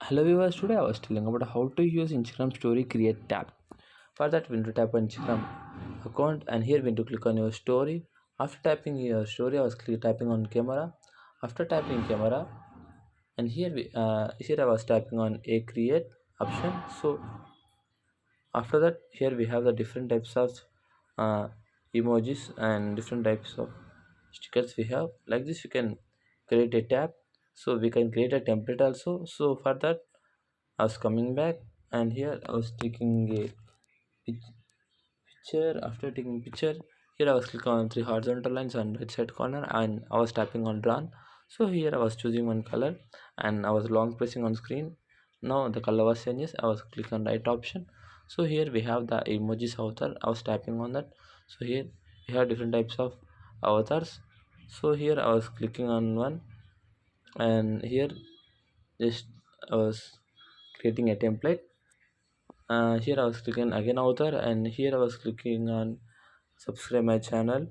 Hello viewers, today I was telling about how to use Instagram story create tab. For that we need to tap on Instagram account and here we need to click on your story. After tapping your story, I was tapping on camera. After tapping camera and here I was tapping on a create option. So after that here we have the different types of uh, emojis and different types of stickers we have. Like this we can create a tab. So we can create a template also. So for that I was coming back and here I was taking a picture. After taking picture, here I was clicking on three horizontal lines on right side corner and I was tapping on drawn. So here I was choosing one color and I was long pressing on screen. Now the color was changes. I was clicking on right option. So here we have the emojis avatar. I was tapping on that. So here we have different types of avatars. So here I was clicking on one and here just I was creating a template. Here I was clicking again author and here I was clicking on subscribe my channel,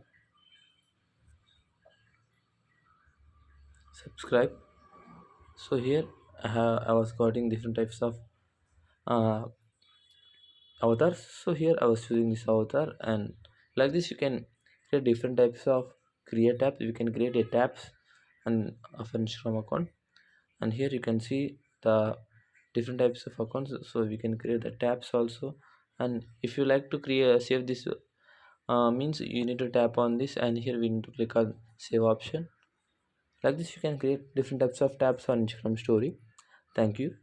subscribe. So here I was getting different types of uh, avatars. So here I was choosing this avatar and like this you can create different types of create tabs. You can create a tabs and of Instagram account and here you can see the different types of accounts. So we can create the tabs also. And if you like to create save this means you need to tap on this and here we need to click on save option. Like this you can create different types of tabs on Instagram story. Thank you.